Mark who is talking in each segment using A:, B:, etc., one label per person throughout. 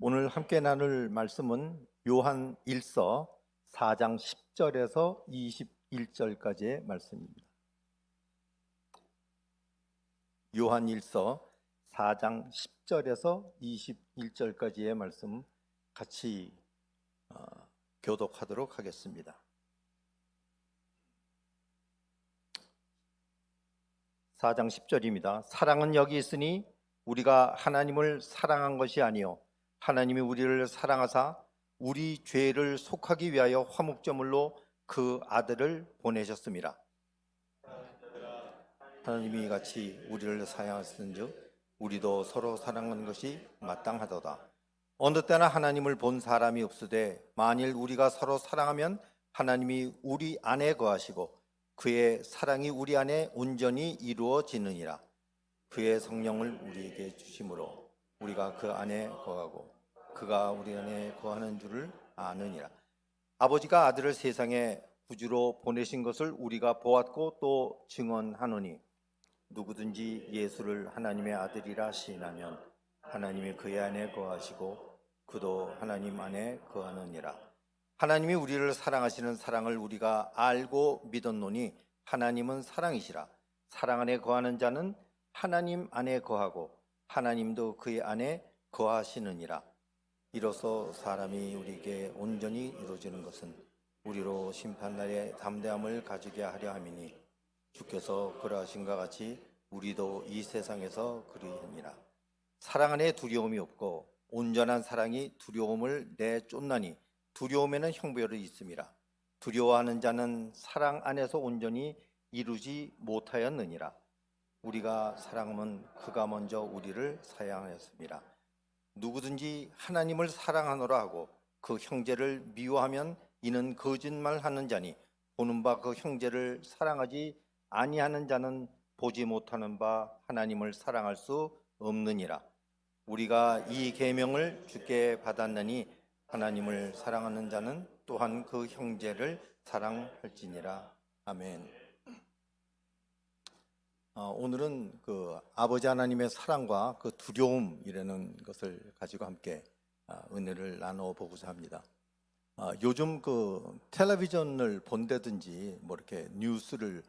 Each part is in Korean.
A: 오늘 함께 나눌 말씀은 요한 1서 4장 10절에서 21절까지의 말씀입니다. 요한 1서 4장 10절에서 21절까지의 말씀 같이 교독하도록 하겠습니다. 4장 10절입니다. 사랑은 여기 있으니 우리가 하나님을 사랑한 것이 아니요 하나님이 우리를 사랑하사 우리 죄를 속하기 위하여 화목제물로 그 아들을 보내셨습니다. 하나님이 같이 우리를 사랑하셨은즉 우리도 서로 사랑하는 것이 마땅하도다. 어느 때나 하나님을 본 사람이 없으되 만일 우리가 서로 사랑하면 하나님이 우리 안에 거하시고 그의 사랑이 우리 안에 온전히 이루어지느니라. 그의 성령을 우리에게 주심으로 우리가 그 안에 거하고 그가 우리 안에 거하는 줄을 아느니라. 아버지가 아들을 세상에 구주로 보내신 것을 우리가 보았고 또 증언하노니 누구든지 예수를 하나님의 아들이라 시인하면 하나님이 그의 안에 거하시고 그도 하나님 안에 거하느니라. 하나님이 우리를 사랑하시는 사랑을 우리가 알고 믿었노니 하나님은 사랑이시라. 사랑 안에 거하는 자는 하나님 안에 거하고 하나님도 그의 안에 거하시느니라. 이로써 사람이 우리에게 온전히 이루어지는 것은 우리로 심판날에 담대함을 가지게 하려 함이니 주께서 그러하신과 같이 우리도 이 세상에서 그리하니라. 사랑 안에 두려움이 없고 온전한 사랑이 두려움을 내쫓나니 두려움에는 형벌이 있음이라. 두려워하는 자는 사랑 안에서 온전히 이루지 못하였느니라. 우리가 사랑하면 그가 먼저 우리를 사랑하였습니다. 누구든지 하나님을 사랑하노라 하고 그 형제를 미워하면 이는 거짓말하는 자니 보는 바 그 형제를 사랑하지 아니하는 자는 보지 못하는 바 하나님을 사랑할 수 없느니라. 우리가 이 계명을 주께 받았느니 하나님을 사랑하는 자는 또한 그 형제를 사랑할지니라. 아멘. 오늘은 그 아버지 하나님의 사랑과 그 두려움이라는 것을 가지고 함께 은혜를 나눠보고자 합니다. 요즘 그 텔레비전을 본다든지 뭐 이렇게 뉴스를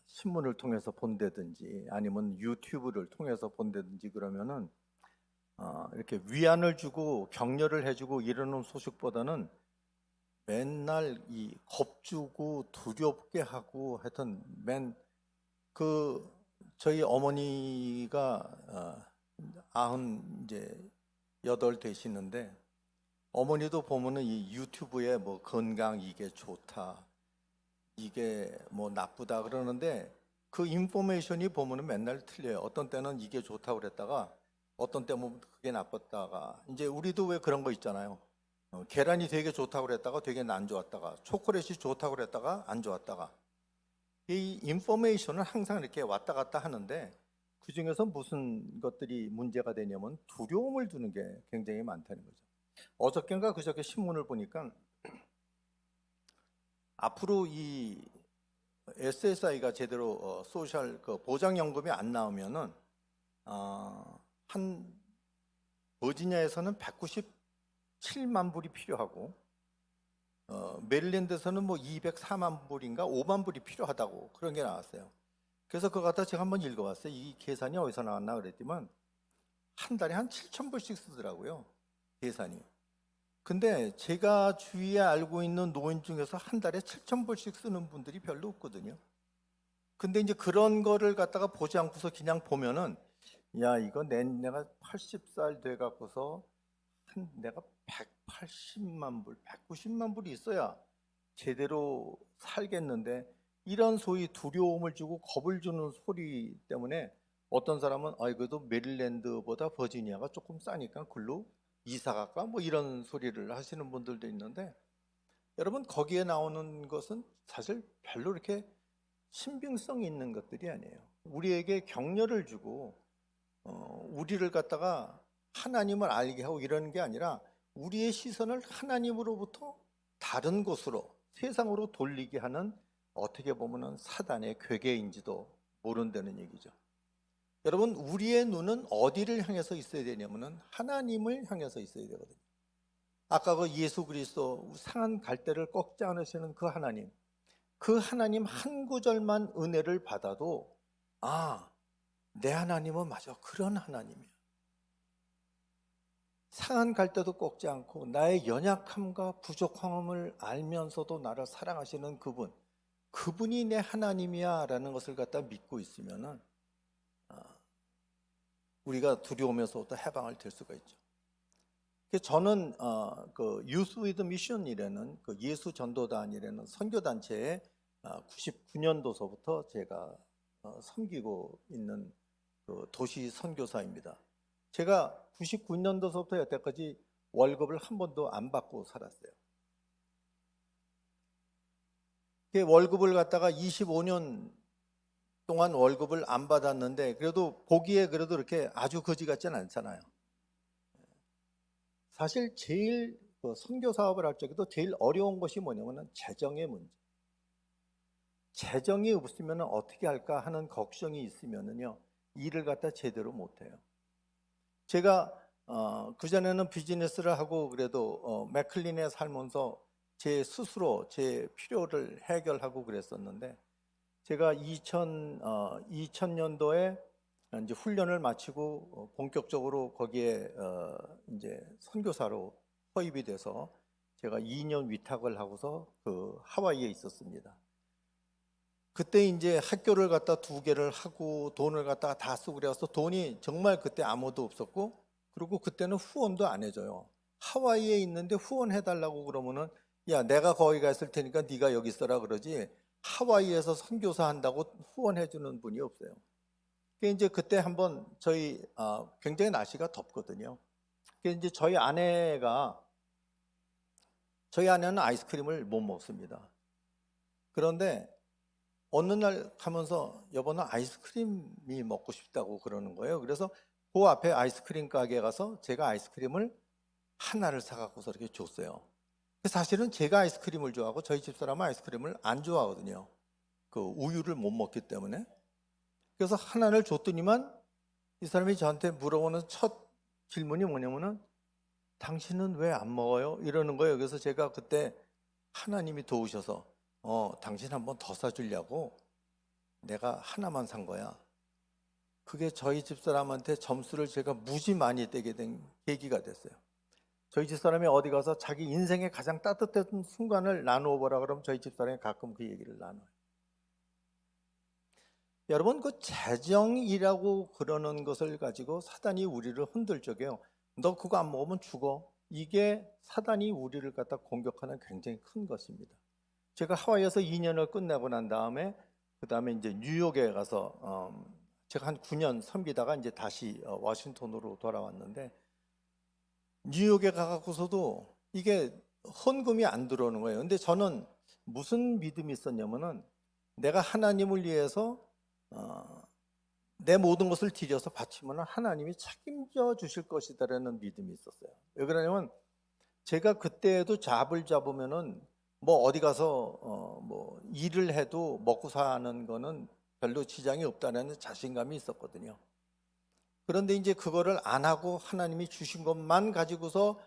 A: 신문을 통해서 본다든지 아니면 유튜브를 통해서 본다든지 그러면은 이렇게 위안을 주고 격려를 해주고 이러는 소식보다는 맨날 이 겁주고 두렵게 하고 하여튼 저희 어머니가 98 되시는데 어머니도 보면은 이 유튜브에 뭐 건강 이게 좋다 이게 뭐 나쁘다 그러는데 그 인포메이션이 보면은 맨날 틀려요. 어떤 때는 이게 좋다고 그랬다가 어떤 때는 그게 나빴다가 이제 우리도 왜 그런 거 있잖아요. 계란이 되게 좋다고 그랬다가 되게 안 좋았다가 초콜릿이 좋다고 그랬다가 안 좋았다가 이 인포메이션은 항상 이렇게 왔다 갔다 하는데 그 중에서 무슨 것들이 문제가 되냐면 두려움을 주는 게 굉장히 많다는 거죠. 어저께인가 그저께 신문을 보니까 앞으로 이 SSI가 제대로 소셜 그 보장연금이 안 나오면은 한 버지니아에서는 197만 불이 필요하고 메릴랜드에서는 뭐 204만 불인가 5만 불이 필요하다고 그런 게 나왔어요. 그래서 그거 갖다 제가 한번 읽어봤어요. 이 계산이 어디서 나왔나 그랬더만 한 달에 한 7천 불씩 쓰더라고요. 계산이. 근데 제가 주위에 알고 있는 노인 중에서 한 달에 7천 불씩 쓰는 분들이 별로 없거든요. 근데 이제 그런 거를 갖다가 보지 않고서 그냥 보면은 야 이거 내가 80살 돼 갖고서 내가 180만 불, 190만 불이 있어야 제대로 살겠는데 이런 소위 두려움을 주고 겁을 주는 소리 때문에 어떤 사람은 그래도 메릴랜드보다 버지니아가 조금 싸니까 글로 이사 갈까 뭐 이런 소리를 하시는 분들도 있는데 여러분 거기에 나오는 것은 사실 별로 이렇게 신빙성 있는 것들이 아니에요. 우리에게 격려를 주고 우리를 갖다가 하나님을 알게 하고 이러는 게 아니라 우리의 시선을 하나님으로부터 다른 곳으로 세상으로 돌리게 하는 어떻게 보면은 사단의 괴계인지도 모른다는 얘기죠. 여러분, 우리의 눈은 어디를 향해서 있어야 되냐면은 하나님을 향해서 있어야 되거든요. 아까 그 예수 그리스도 상한 갈대를 꺾지 않으시는 그 하나님 한 구절만 은혜를 받아도 내 하나님은 맞아, 그런 하나님이야. 상한 갈대도 꺾지 않고 나의 연약함과 부족함을 알면서도 나를 사랑하시는 그분이 내 하나님이야 라는 것을 갖다 믿고 있으면은 우리가 두려움에서부터 해방을 될 수가 있죠. 저는 그 유스 위드 미션이라는 그 예수 전도단이라는 선교 단체에 99년도서부터 제가 섬기고 있는 그 도시 선교사입니다. 제가 99년도서부터 여태까지 월급을 한 번도 안 받고 살았어요. 월급을 갖다가 25년 동안 월급을 안 받았는데 그래도 보기에 그래도 이렇게 아주 거지 같지는 않잖아요. 사실 제일 선교 사업을 할 적에도 제일 어려운 것이 뭐냐면 재정의 문제. 재정이 없으면 어떻게 할까 하는 걱정이 있으면은요 일을 갖다 제대로 못해요. 제가 그전에는 비즈니스를 하고 그래도 맥클린에 살면서 제 스스로 제 필요를 해결하고 그랬었는데 제가 2000년도에 이제 훈련을 마치고 본격적으로 거기에 이제 선교사로 허입이 돼서 제가 2년 위탁을 하고서 그 하와이에 있었습니다. 그때 이제 학교를 갖다 2개를 하고 돈을 갖다가 다 쓰고 그래서 돈이 정말 그때 아무도 없었고 그리고 그때는 후원도 안 해줘요. 하와이에 있는데 후원해달라고 그러면은 야 내가 거기 갔을 테니까 네가 여기 있어라 그러지 하와이에서 선교사 한다고 후원해주는 분이 없어요. 이제 그때 한번 저희 굉장히 날씨가 덥거든요. 이제 저희 아내는 아이스크림을 못 먹습니다. 그런데 어느 날 가면서 여보는 아이스크림이 먹고 싶다고 그러는 거예요. 그래서 그 앞에 아이스크림 가게에 가서 제가 아이스크림을 하나를 사갖고서 이렇게 줬어요. 사실은 제가 아이스크림을 좋아하고 저희 집사람은 아이스크림을 안 좋아하거든요. 그 우유를 못 먹기 때문에. 그래서 하나를 줬더니만 이 사람이 저한테 물어보는 첫 질문이 뭐냐면은 당신은 왜 안 먹어요? 이러는 거예요. 그래서 제가 그때 하나님이 도우셔서 당신 한번 더 사주려고 내가 하나만 산 거야. 그게 저희 집사람한테 점수를 제가 무지 많이 떼게 된 계기가 됐어요. 저희 집사람이 어디 가서 자기 인생의 가장 따뜻했던 순간을 나누어 보라 그러면 저희 집사람이 가끔 그 얘기를 나눠요. 여러분 그 재정이라고 그러는 것을 가지고 사단이 우리를 흔들 적에요. 너 그거 안 먹으면 죽어. 이게 사단이 우리를 갖다 공격하는 굉장히 큰 것입니다. 제가 하와이에서 2년을 끝내고 난 다음에 그 다음에 이제 뉴욕에 가서 제가 한 9년 섬기다가 이제 다시 워싱턴으로 돌아왔는데 뉴욕에 가갖고서도 이게 헌금이 안 들어오는 거예요. 근데 저는 무슨 믿음이 있었냐면은 내가 하나님을 위해서 내 모든 것을 드려서 바치면 하나님이 책임져 주실 것이다라는 믿음이 있었어요. 왜 그러냐면 제가 그때도 잡을 잡으면은 뭐 어디 가서 뭐 일을 해도 먹고 사는 거는 별로 지장이 없다는 자신감이 있었거든요. 그런데 이제 그거를 안 하고 하나님이 주신 것만 가지고서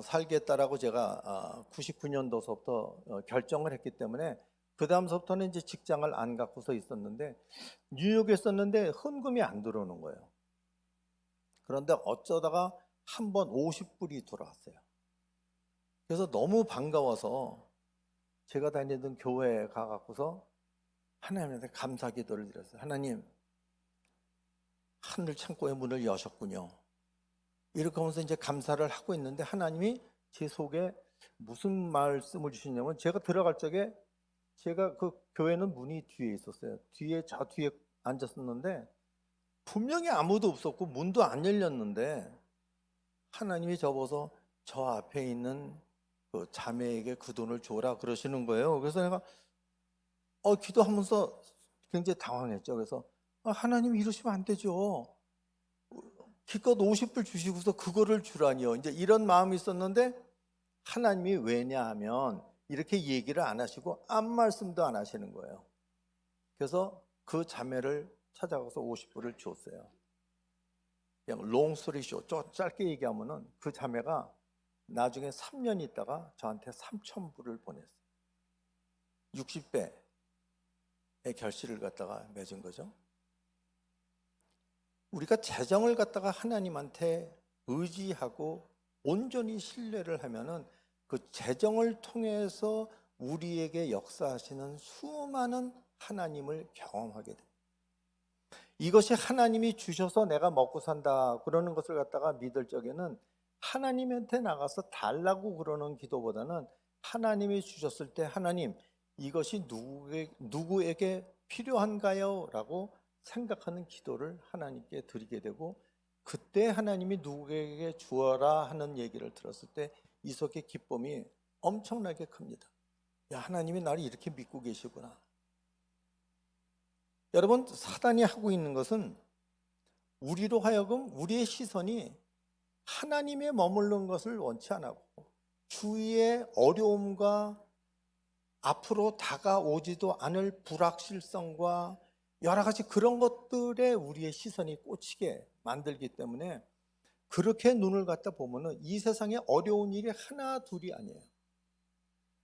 A: 살겠다라고 제가 99년도서부터 결정을 했기 때문에 그 다음서부터는 이제 직장을 안 갖고서 있었는데 뉴욕에 있었는데 헌금이 안 들어오는 거예요. 그런데 어쩌다가 한 번 50불이 들어왔어요. 그래서 너무 반가워서 제가 다니던 교회에 가갖고서 하나님한테 감사 기도를 드렸어요. 하나님, 하늘 창고의 문을 여셨군요. 이렇게 하면서 이제 감사를 하고 있는데 하나님이 제 속에 무슨 말씀을 주시냐면 제가 들어갈 적에 제가 그 교회는 문이 뒤에 있었어요. 저 뒤에 앉았었는데 분명히 아무도 없었고 문도 안 열렸는데 하나님이 저보서 저 앞에 있는 그 자매에게 그 돈을 줘라 그러시는 거예요. 그래서 내가 기도하면서 굉장히 당황했죠. 그래서 하나님 이러시면 안 되죠. 기껏 50불 주시고서 그거를 주라니요. 이제 이런 마음이 있었는데 하나님이 왜냐하면 이렇게 얘기를 안 하시고 아무 말씀도 안 하시는 거예요. 그래서 그 자매를 찾아가서 50불을 줬어요. 그냥 롱스토리쇼 짧게 얘기하면은 그 자매가 나중에 3년 있다가 저한테 3,000불을 보냈어요. 60배의 결실을 갖다가 맺은 거죠. 우리가 재정을 갖다가 하나님한테 의지하고 온전히 신뢰를 하면은 그 재정을 통해서 우리에게 역사하시는 수많은 하나님을 경험하게 됩니다. 이것이 하나님이 주셔서 내가 먹고 산다 그러는 것을 갖다가 믿을 적에는 하나님한테 나가서 달라고 그러는 기도보다는 하나님이 주셨을 때 하나님 이것이 누구에게 필요한가요? 라고 생각하는 기도를 하나님께 드리게 되고 그때 하나님이 누구에게 주어라 하는 얘기를 들었을 때 이 속의 기쁨이 엄청나게 큽니다. 야, 하나님이 나를 이렇게 믿고 계시구나. 여러분, 사단이 하고 있는 것은 우리로 하여금 우리의 시선이 하나님에 머무르는 것을 원치 않고 주위의 어려움과 앞으로 다가오지도 않을 불확실성과 여러 가지 그런 것들에 우리의 시선이 꽂히게 만들기 때문에 그렇게 눈을 갖다 보면은 이 세상에 어려운 일이 하나 둘이 아니에요.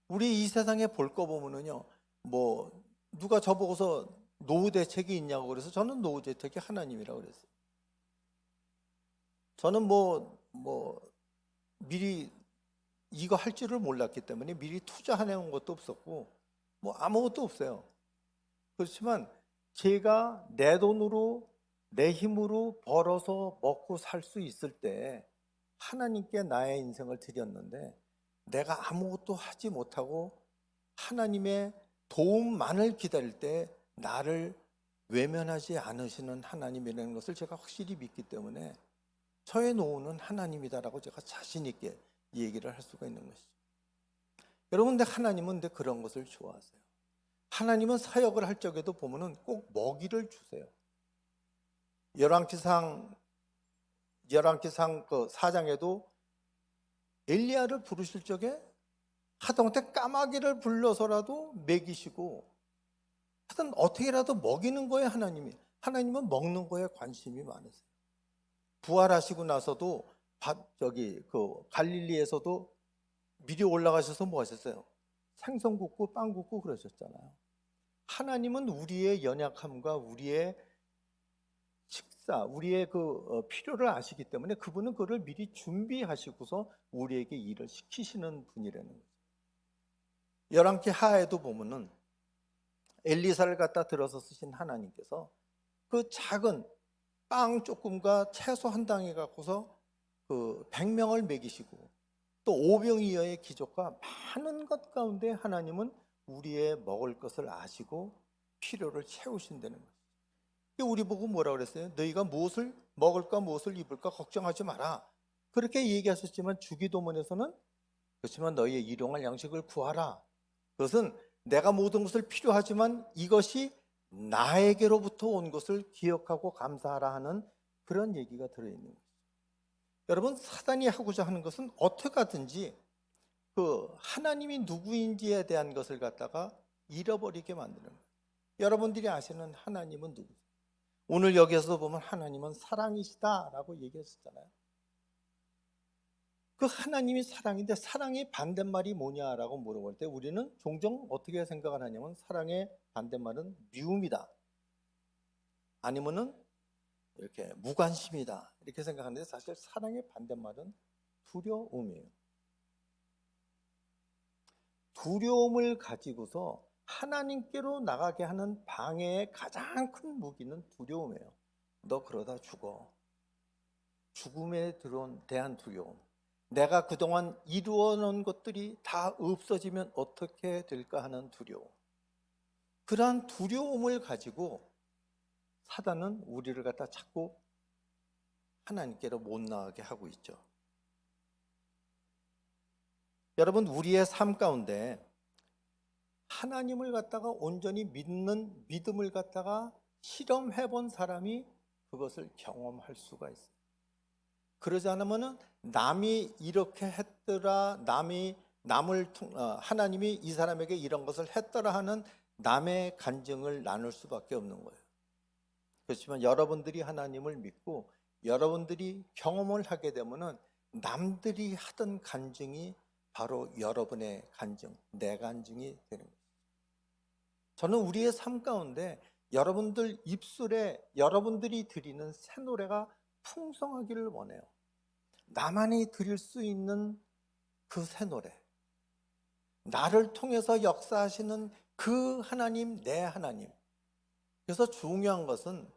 A: 우리 이 세상에 볼 거 보면은요, 뭐 누가 저보고서 노후 대책이 있냐고 그래서 저는 노후 대책이 하나님이라고 그랬어요. 저는 미리 이거 할 줄을 몰랐기 때문에 미리 투자해놓은 것도 없었고 뭐 아무것도 없어요. 그렇지만 제가 내 돈으로 내 힘으로 벌어서 먹고 살 수 있을 때 하나님께 나의 인생을 드렸는데 내가 아무것도 하지 못하고 하나님의 도움만을 기다릴 때 나를 외면하지 않으시는 하나님이라는 것을 제가 확실히 믿기 때문에 저의 노후는 하나님이다라고 제가 자신 있게 얘기를 할 수가 있는 것이죠. 여러분, 근데 하나님은 근데 그런 것을 좋아하세요. 하나님은 사역을 할 적에도 보면은 꼭 먹이를 주세요. 열왕기상 그 4장에도 엘리야를 부르실 적에 하다못해 까마귀를 불러서라도 먹이시고 하여튼 어떻게라도 먹이는 거예요. 하나님은 먹는 거에 관심이 많으세요. 부활하시고 나서도 그 갈릴리에서도 미리 올라가셔서 뭐 하셨어요? 생선 굽고 빵 굽고 그러셨잖아요. 하나님은 우리의 연약함과 우리의 식사, 우리의 필요를 아시기 때문에 그분은 그걸 미리 준비하시고서 우리에게 일을 시키시는 분이라는 거죠. 열왕기 하에도 보면은 엘리사를 갖다 들어서 쓰신 하나님께서 그 작은 빵 조금과 채소 한 덩이 갖고서 그 100명을 먹이시고 또 오병이어의 기적과 많은 것 가운데 하나님은 우리의 먹을 것을 아시고 필요를 채우신다는 거죠. 우리 보고 뭐라 그랬어요? 너희가 무엇을 먹을까 무엇을 입을까 걱정하지 마라. 그렇게 얘기하셨지만 주기도문에서는 그렇지만 너희의 일용할 양식을 구하라. 그것은 내가 모든 것을 필요하지만 이것이 나에게로부터 온 것을 기억하고 감사하라 하는 그런 얘기가 들어있는 거죠. 여러분, 사단이 하고자 하는 것은 어떻게 하든지 그 하나님이 누구인지에 대한 것을 갖다가 잃어버리게 만드는 거예요. 여러분들이 아시는 하나님은 누구세요? 오늘 여기에서 보면 하나님은 사랑이시다라고 얘기했었잖아요. 그 하나님이 사랑인데 사랑의 반대말이 뭐냐라고 물어볼 때 우리는 종종 어떻게 생각을 하냐면 사랑의 반대말은 미움이다. 아니면은 이렇게 무관심이다. 이렇게 생각하는데 사실 사랑의 반대말은 두려움이에요. 두려움을 가지고서 하나님께로 나가게 하는 방해의 가장 큰 무기는 두려움이에요. 너 그러다 죽어. 죽음에 대한 두려움. 내가 그동안 이루어 놓은 것들이 다 없어지면 어떻게 될까 하는 두려움. 그러한 두려움을 가지고 사단은 우리를 갖다 자꾸 하나님께로 못 나가게 하고 있죠. 여러분, 우리의 삶 가운데 하나님을 갖다가 온전히 믿는 믿음을 갖다가 실험해 본 사람이 그것을 경험할 수가 있어요. 그러지 않으면은 남이 이렇게 했더라, 하나님이 이 사람에게 이런 것을 했더라 하는 남의 간증을 나눌 수밖에 없는 거예요. 그렇지만 여러분들이 하나님을 믿고 여러분들이 경험을 하게 되면은 남들이 하던 간증이 바로 여러분의 간증, 내 간증이 되는 거예요. 저는 우리의 삶 가운데 여러분들 입술에 여러분들이 드리는 새 노래가 풍성하기를 원해요. 나만이 드릴 수 있는 그 새 노래, 나를 통해서 역사하시는 그 하나님, 내 하나님. 그래서 중요한 것은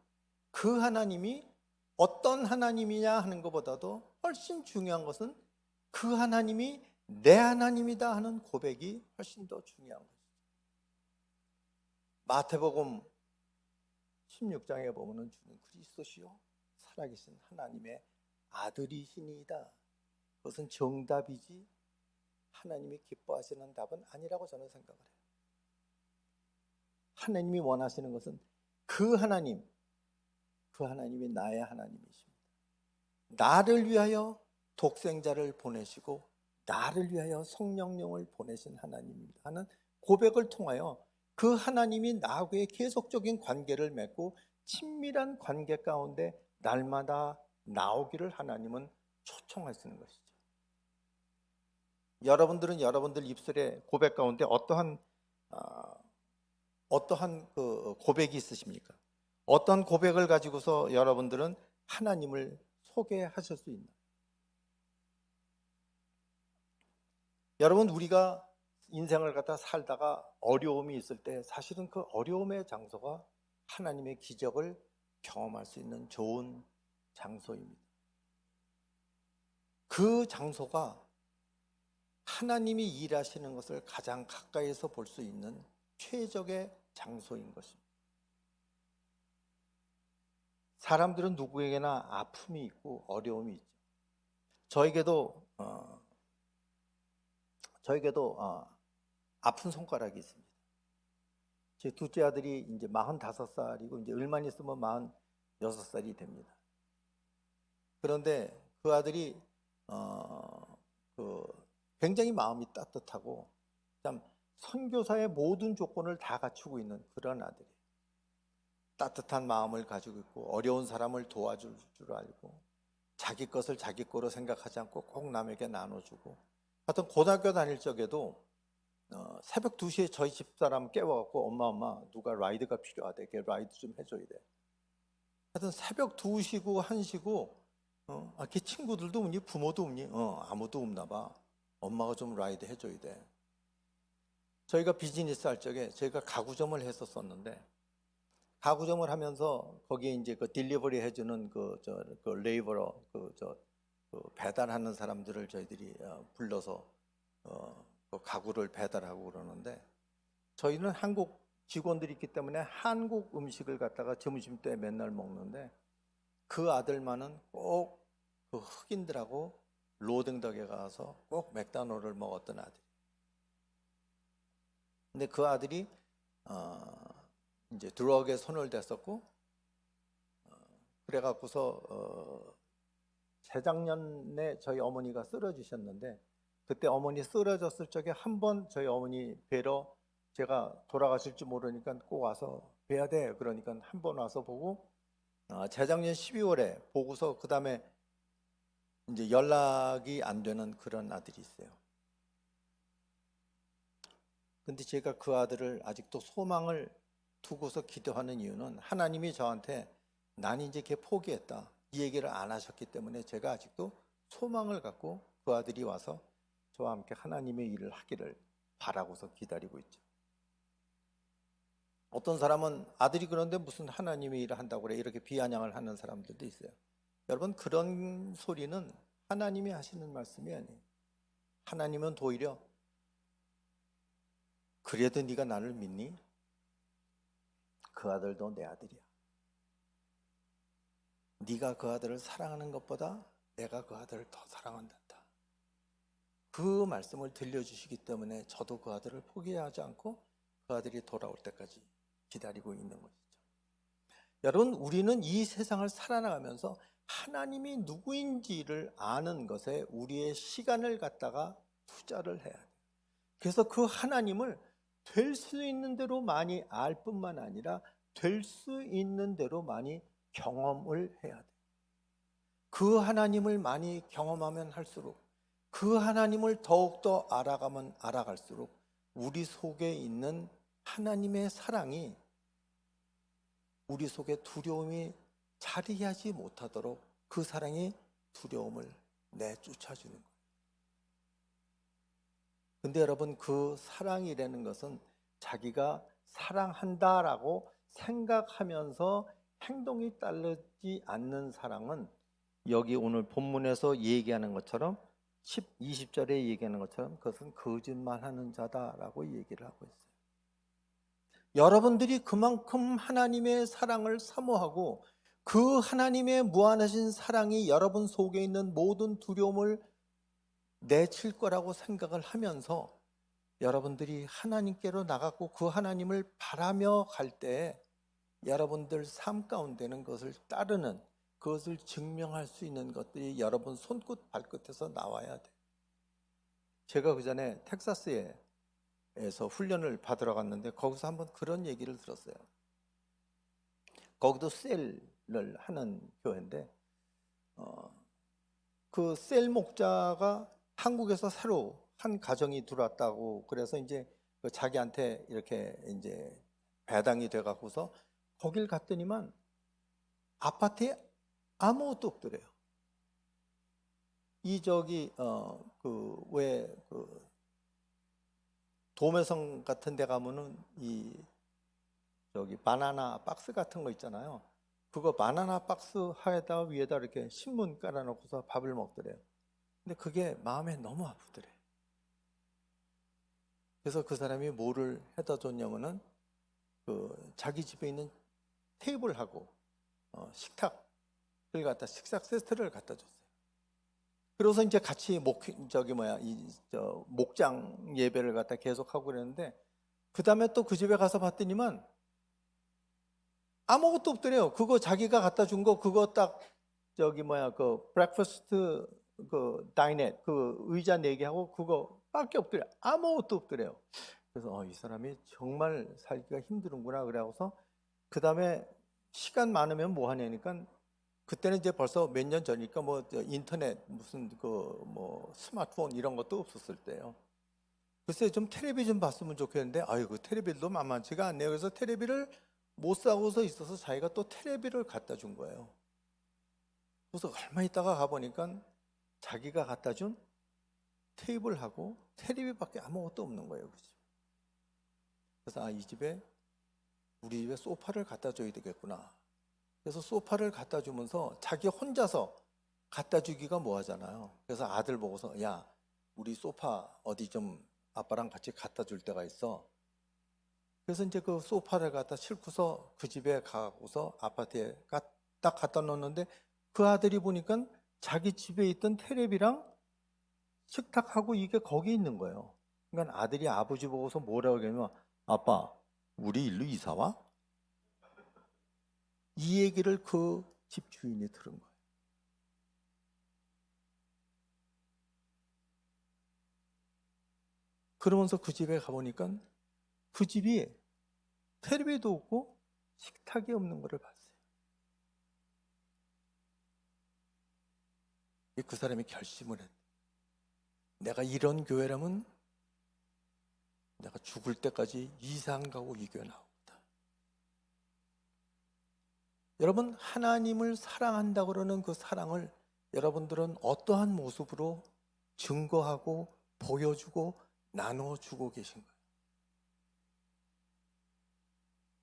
A: 그 하나님이 어떤 하나님이냐 하는 것보다도 훨씬 중요한 것은 그 하나님이 내 하나님이다 하는 고백이 훨씬 더 중요한 것이죠. 마태복음 16장에 보면 주는 그리스도시요 살아계신 하나님의 아들이시니이다. 그것은 정답이지 하나님이 기뻐하시는 답은 아니라고 저는 생각을 해요. 하나님이 원하시는 것은 그 하나님, 그 하나님이 나의 하나님이십니다. 나를 위하여 독생자를 보내시고 나를 위하여 성령령을 보내신 하나님입니다 하는 고백을 통하여 그 하나님이 나하고의 계속적인 관계를 맺고 친밀한 관계 가운데 날마다 나오기를 하나님은 초청하시는 것이죠. 여러분들은 여러분들 입술의 고백 가운데 어떠한 그 고백이 있으십니까? 어떤 고백을 가지고서 여러분들은 하나님을 소개하실 수 있나요? 여러분, 우리가 인생을 갖다 살다가 어려움이 있을 때 사실은 그 어려움의 장소가 하나님의 기적을 경험할 수 있는 좋은 장소입니다. 그 장소가 하나님이 일하시는 것을 가장 가까이서 볼 수 있는 최적의 장소인 것입니다. 사람들은 누구에게나 아픔이 있고 어려움이 있죠. 저에게도 아픈 손가락이 있습니다. 제 둘째 아들이 이제 45살이고 이제 얼마 있으면 46살이 됩니다. 그런데 그 아들이 굉장히 마음이 따뜻하고 참 선교사의 모든 조건을 다 갖추고 있는 그런 아들이에요. 따뜻한 마음을 가지고 있고 어려운 사람을 도와줄 줄 알고 자기 것을 자기 거로 생각하지 않고 꼭 남에게 나눠주고, 하여튼 고등학교 다닐 적에도 새벽 2시에 저희 집사람 깨워갖고 엄마 누가 라이드가 필요하대, 걔 라이드 좀 해줘야 돼. 하여튼 새벽 2시고 1시고 걔 친구들도 없니? 부모도 없니? 아무도 없나 봐. 엄마가 좀 라이드 해줘야 돼. 저희가 비즈니스 할 적에 저희가 가구점을 했었었는데, 가구점을 하면서 거기에 이제 그 딜리버리 해주는 그 레이버러 그 배달하는 사람들을 저희들이 불러서 그 가구를 배달하고 그러는데, 저희는 한국 직원들이 있기 때문에 한국 음식을 갖다가 점심 때 맨날 먹는데 그 아들만은 꼭 그 흑인들하고 로딩덕에 가서 꼭 맥도날드를 먹었던 아들. 근데 그 아들이 이제 드럭에 손을 댔었고, 그래갖고서 재작년에 저희 어머니가 쓰러지셨는데, 그때 어머니 쓰러졌을 적에 한 번 저희 어머니 뵈러 제가 돌아가실지 모르니까 꼭 와서 뵈야 돼. 그러니까 한 번 와서 보고, 재작년 12월에 보고서 그 다음에 이제 연락이 안 되는 그런 아들이 있어요. 근데 제가 그 아들을 아직도 소망을 두고서 기도하는 이유는 하나님이 저한테 난 이제 걔 포기했다 이 얘기를 안 하셨기 때문에 제가 아직도 소망을 갖고 그 아들이 와서 저와 함께 하나님의 일을 하기를 바라고서 기다리고 있죠. 어떤 사람은 아들이 그런데 무슨 하나님의 일을 한다고 그래, 이렇게 비아냥을 하는 사람들도 있어요. 여러분, 그런 소리는 하나님이 하시는 말씀이 아니에요. 하나님은 오히려 그래도 네가 나를 믿니? 그 아들도 내 아들이야. 네가 그 아들을 사랑하는 것보다 내가 그 아들을 더 사랑한단다. 그 말씀을 들려주시기 때문에 저도 그 아들을 포기하지 않고 그 아들이 돌아올 때까지 기다리고 있는 것이죠. 여러분, 우리는 이 세상을 살아나가면서 하나님이 누구인지를 아는 것에 우리의 시간을 갖다가 투자를 해야 돼요. 그래서 그 하나님을 될 수 있는 대로 많이 알 뿐만 아니라 될 수 있는 대로 많이 경험을 해야 돼. 그 하나님을 많이 경험하면 할수록, 그 하나님을 더욱더 알아가면 알아갈수록 우리 속에 있는 하나님의 사랑이 우리 속에 두려움이 자리하지 못하도록 그 사랑이 두려움을 내쫓아주는 거예요. 근데 여러분, 그 사랑이라는 것은 자기가 사랑한다라고 생각하면서 행동이 따르지 않는 사랑은 여기 오늘 본문에서 얘기하는 것처럼 20절에 얘기하는 것처럼 그것은 거짓말하는 자다라고 얘기를 하고 있어요. 여러분들이 그만큼 하나님의 사랑을 사모하고 그 하나님의 무한하신 사랑이 여러분 속에 있는 모든 두려움을 내칠 거라고 생각을 하면서 여러분들이 하나님께로 나가고 그 하나님을 바라며 갈 때 여러분들 삶 가운데는 그것을 따르는, 그것을 증명할 수 있는 것들이 여러분 손끝 발끝에서 나와야 돼. 제가 그 전에 텍사스에서 훈련을 받으러 갔는데 거기서 한번 그런 얘기를 들었어요. 거기도 셀을 하는 교회인데 그 셀 목자가 한국에서 새로 한 가정이 들어왔다고 그래서 이제 자기한테 이렇게 이제 배당이 돼 갖고서 거길 갔더니만 아파트에 아무것도 없더래요. 이 저기 그 도매성 같은 데 가면은 이 저기 바나나 박스 같은 거 있잖아요. 그거 바나나 박스 하에다 위에다 이렇게 신문 깔아놓고서 밥을 먹더래요. 근데 그게 마음에 너무 아프더래. 그래서 그 사람이 뭐를 해다 줬냐면은 그 자기 집에 있는 테이블하고 식탁을 갖다 식사 세트를 갖다 줬어요. 그래서 이제 같이 목장 예배를 갖다 계속 하고 그랬는데 그 다음에 또 그 집에 가서 봤더니만 아무것도 없더래요. 그거 자기가 갖다 준 거 그거 딱 그 브렉퍼스트 그 다이넷 그 의자 4개하고 그거밖에 없더래요. 아무것도 없더래요. 그래서 이 사람이 정말 살기가 힘드는구나 그래서 그 다음에 시간 많으면 뭐 하냐니까 그때는 이제 벌써 몇 년 전이니까 뭐 인터넷 무슨 스마트폰 이런 것도 없었을 때요. 글쎄 좀 텔레비 좀 봤으면 좋겠는데 그 텔레비도 만만치가 않네요. 그래서 텔레비를 못 사고서 있어서 자기가 또 텔레비를 갖다 준 거예요. 그래서 얼마 있다가 가보니까 자기가 갖다 준 테이블하고 텔레비밖에 아무것도 없는 거예요. 그래서 우리 집에 소파를 갖다 줘야 되겠구나. 그래서 소파를 갖다 주면서 자기 혼자서 갖다 주기가 뭐하잖아요. 그래서 아들 보고서 야 우리 소파 어디 좀 아빠랑 같이 갖다 줄 때가 있어. 그래서 이제 그 소파를 갖다 싣고서 그 집에 가고서 아파트에 딱 갖다 놓는데 그 아들이 보니까 자기 집에 있던 텔레비랑 식탁하고 이게 거기 있는 거예요. 그러니까 아들이 아버지 보고서 뭐라고 하냐면 아빠 우리 일로 이사 와? 이 얘기를 그 집 주인이 들은 거예요. 그러면서 그 집에 가보니까 그 집이 텔레비도 없고 식탁이 없는 것을 봤어요. 그 사람이 결심을 했어요. 내가 이런 교회라면 내가 죽을 때까지 이사 안 가고 이 교회 나오겠다. 여러분 하나님을 사랑한다고 그러는 그 사랑을 여러분들은 어떠한 모습으로 증거하고 보여주고 나눠주고 계신 거예요?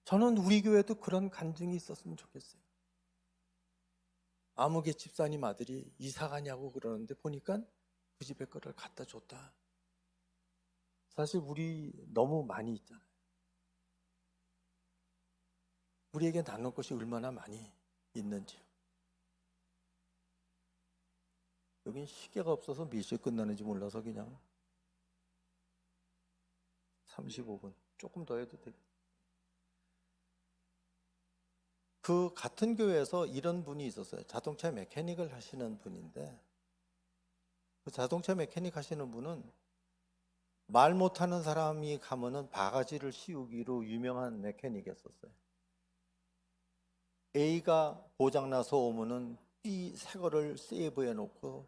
A: 저는 우리 교회도 그런 간증이 있었으면 좋겠어요. 아무개 집사님 아들이 이사 가냐고 그러는데 보니까 그 집에 거를 갖다 줬다. 사실 우리 너무 많이 있잖아요. 우리에게 나눌 것이 얼마나 많이 있는지요. 여긴 시계가 없어서 몇 시에 끝나는지 몰라서 그냥 35분 조금 더 해도 되겠다. 그 같은 교회에서 이런 분이 있었어요. 자동차 메케닉을 하시는 분인데 그 자동차 메케닉 하시는 분은 말 못하는 사람이 가면은 바가지를 씌우기로 유명한 메케닉이었었어요. A가 고장나서 오면은 B 새 거를 세이브해 놓고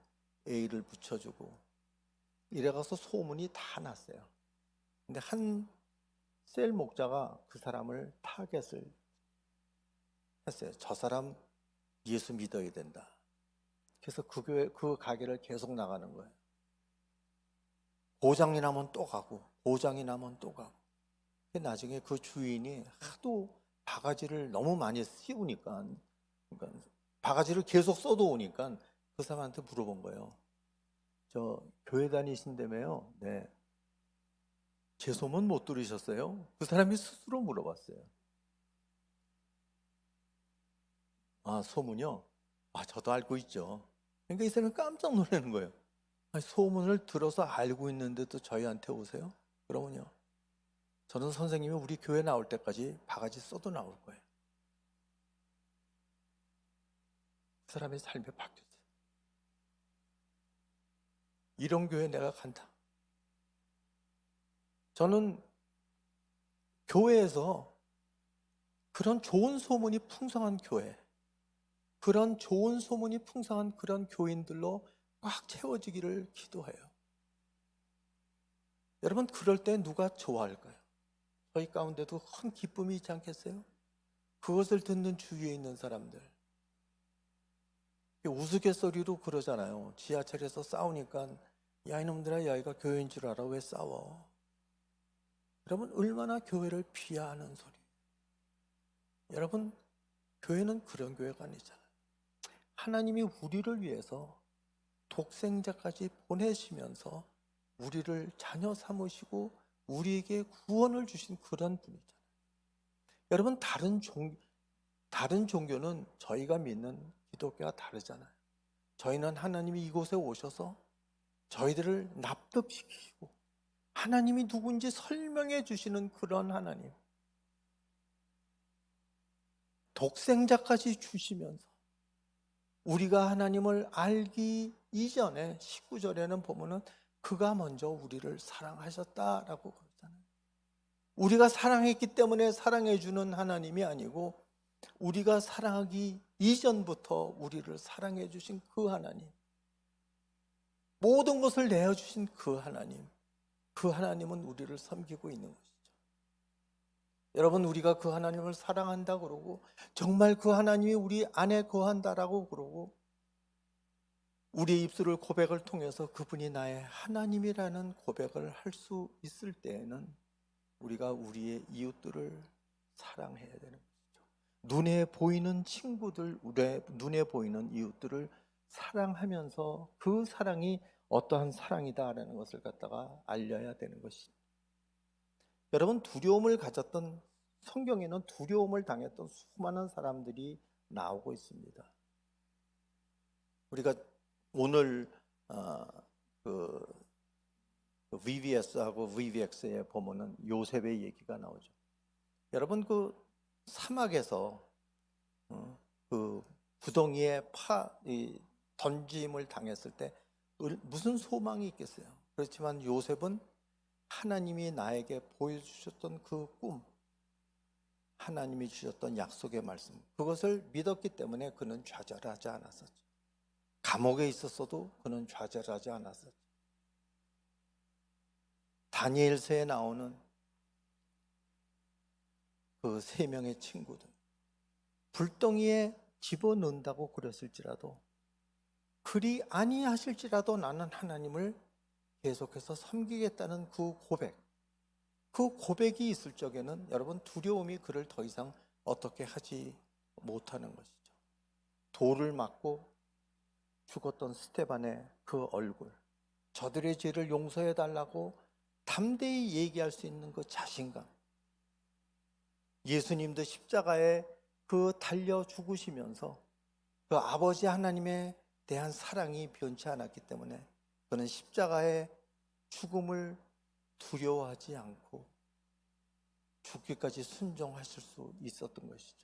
A: A를 붙여주고 이래가서 소문이 다 났어요. 근데 한 셀 목자가 그 사람을 타겟을 했어요. 저 사람 예수 믿어야 된다. 그래서 그 교회, 그 가게를 계속 나가는 거예요. 고장이 나면 또 가고, 고장이 나면 또 가고. 나중에 그 주인이 하도 바가지를 너무 많이 씌우니까, 그러니까 바가지를 계속 쏟아오니까 그 사람한테 물어본 거예요. 저 교회 다니신다며요? 네. 제 소문 못 들으셨어요? 그 사람이 스스로 물어봤어요. 아, 소문요? 아, 저도 알고 있죠. 그러니까 이 사람이 깜짝 놀라는 거예요. 아니, 소문을 들어서 알고 있는데도 저희한테 오세요? 그러면요. 저는 선생님이 우리 교회 나올 때까지 바가지 써도 나올 거예요. 그 사람의 삶이 바뀌었어요. 이런 교회 내가 간다. 저는 교회에서 그런 좋은 소문이 풍성한 교회, 그런 좋은 소문이 풍성한 그런 교인들로 꽉 채워지기를 기도해요. 여러분, 그럴 때 누가 좋아할까요? 저희 가운데도 큰 기쁨이 있지 않겠어요? 그것을 듣는 주위에 있는 사람들. 우스갯소리로 그러잖아요. 지하철에서 싸우니까 야 이놈들아 여기가 교회인 줄 알아 왜 싸워? 여러분 얼마나 교회를 비하하는 소리. 여러분 교회는 그런 교회가 아니잖아요. 하나님이 우리를 위해서 독생자까지 보내시면서 우리를 자녀 삼으시고 우리에게 구원을 주신 그런 분이잖아요. 여러분 다른 종교는 저희가 믿는 기독교가 다르잖아요. 저희는 하나님이 이곳에 오셔서 저희들을 납득시키시고 하나님이 누군지 설명해 주시는 그런 하나님, 독생자까지 주시면서 우리가 하나님을 알기 이전에 19절에는 보면은 그가 먼저 우리를 사랑하셨다라고 그러잖아요. 우리가 사랑했기 때문에 사랑해 주는 하나님이 아니고 우리가 사랑하기 이전부터 우리를 사랑해 주신 그 하나님, 모든 것을 내어주신 그 하나님, 그 하나님은 우리를 섬기고 있는 것이죠. 여러분 우리가 그 하나님을 사랑한다 그러고 정말 그 하나님이 우리 안에 거한다라고 그러고 우리의 입술을 고백을 통해서 그분이 나의 하나님이라는 고백을 할 수 있을 때에는 우리가 우리의 이웃들을 사랑해야 되는 것이죠. 눈에 보이는 친구들, 눈에 보이는 이웃들을 사랑하면서 그 사랑이 어떠한 사랑이다라는 것을 갖다가 알려야 되는 것이죠. 여러분 두려움을 가졌던 성경에는 두려움을 당했던 수많은 사람들이 나오고 있습니다. 우리가 오늘 그 VBS하고 VBX에 보면은 요셉의 얘기가 나오죠. 여러분 그 사막에서 그 구덩이에 던짐을 당했을 때 무슨 소망이 있겠어요? 그렇지만 요셉은 하나님이 나에게 보여주셨던 그 꿈, 하나님이 주셨던 약속의 말씀, 그것을 믿었기 때문에 그는 좌절하지 않았었죠. 감옥에 있었어도 그는 좌절하지 않았었죠. 다니엘서에 나오는 그 3명의 친구들, 불덩이에 집어넣는다고 그랬을지라도 그리 아니하실지라도 나는 하나님을 계속해서 섬기겠다는 그 고백이 있을 적에는 여러분 두려움이 그를 더 이상 어떻게 하지 못하는 것이죠. 돌을 맞고 죽었던 스테반의 그 얼굴, 저들의 죄를 용서해 달라고 담대히 얘기할 수 있는 그 자신감, 예수님도 십자가에 그 달려 죽으시면서 그 아버지 하나님에 대한 사랑이 변치 않았기 때문에 그는 십자가의 죽음을 두려워하지 않고 죽기까지 순종하실 수 있었던 것이죠.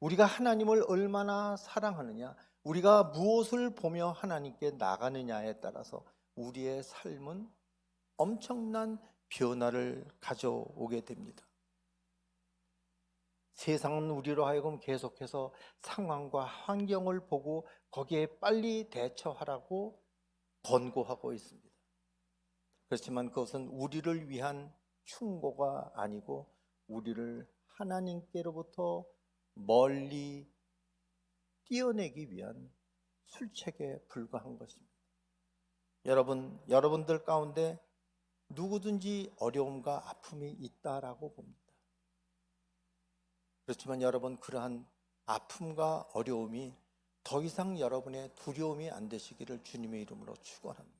A: 우리가 하나님을 얼마나 사랑하느냐, 우리가 무엇을 보며 하나님께 나가느냐에 따라서 우리의 삶은 엄청난 변화를 가져오게 됩니다. 세상은 우리로 하여금 계속해서 상황과 환경을 보고 거기에 빨리 대처하라고 권고하고 있습니다. 그렇지만 그것은 우리를 위한 충고가 아니고 우리를 하나님께로부터 멀리 띄어내기 위한 술책에 불과한 것입니다. 여러분들 가운데 누구든지 어려움과 아픔이 있다라고 봅니다. 그렇지만 여러분, 그러한 아픔과 어려움이 더 이상 여러분의 두려움이 안 되시기를 주님의 이름으로 축원합니다.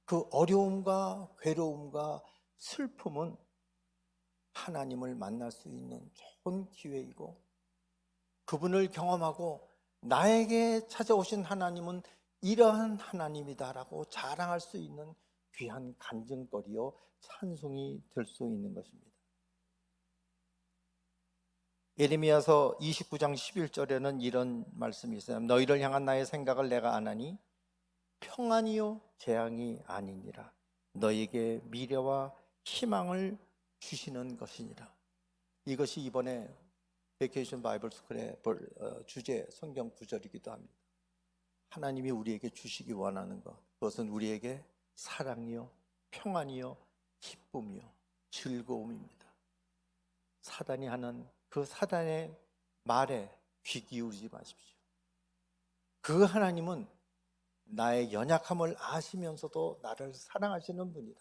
A: 그 어려움과 괴로움과 슬픔은 하나님을 만날 수 있는 좋은 기회이고, 그분을 경험하고 나에게 찾아오신 하나님은 이러한 하나님이다라고 자랑할 수 있는 귀한 간증거리요 찬송이 될 수 있는 것입니다. 예레미야서 29장 11절에는 이런 말씀이 있어요. 너희를 향한 나의 생각을 내가 아나니 평안이요 재앙이 아니니라. 너희에게 미래와 희망을 주시는 것이니라. 이것이 이번에 베케이션 바이블 스쿨의 주제 성경 구절이기도 합니다. 하나님이 우리에게 주시기 원하는 것, 그것은 우리에게 사랑이요 평안이요 기쁨이요 즐거움입니다. 사단이 하는 그 사단의 말에 귀 기울이지 마십시오. 그 하나님은 나의 연약함을 아시면서도 나를 사랑하시는 분이다.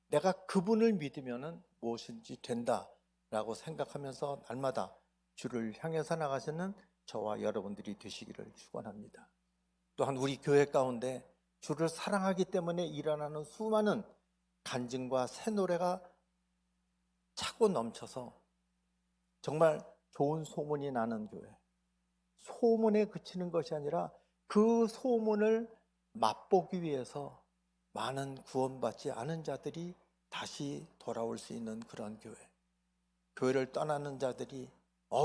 A: 내가 그분을 믿으면 무엇인지 된다라고 생각하면서 날마다 주를 향해서 나가시는 저와 여러분들이 되시기를 축원합니다. 또한 우리 교회 가운데 주를 사랑하기 때문에 일어나는 수많은 간증과 새 노래가 차고 넘쳐서 정말 좋은 소문이 나는 교회, 소문에 그치는 것이 아니라 그 소문을 맛보기 위해서 많은 구원받지 않은 자들이 다시 돌아올 수 있는 그런 교회, 교회를 떠나는 자들이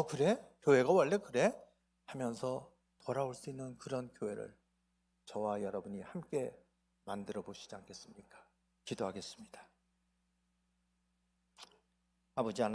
A: 그래? 교회가 원래 그래? 하면서 돌아올 수 있는 그런 교회를 저와 여러분이 함께 만들어 보시지 않겠습니까? 기도하겠습니다. 아버지 하나님,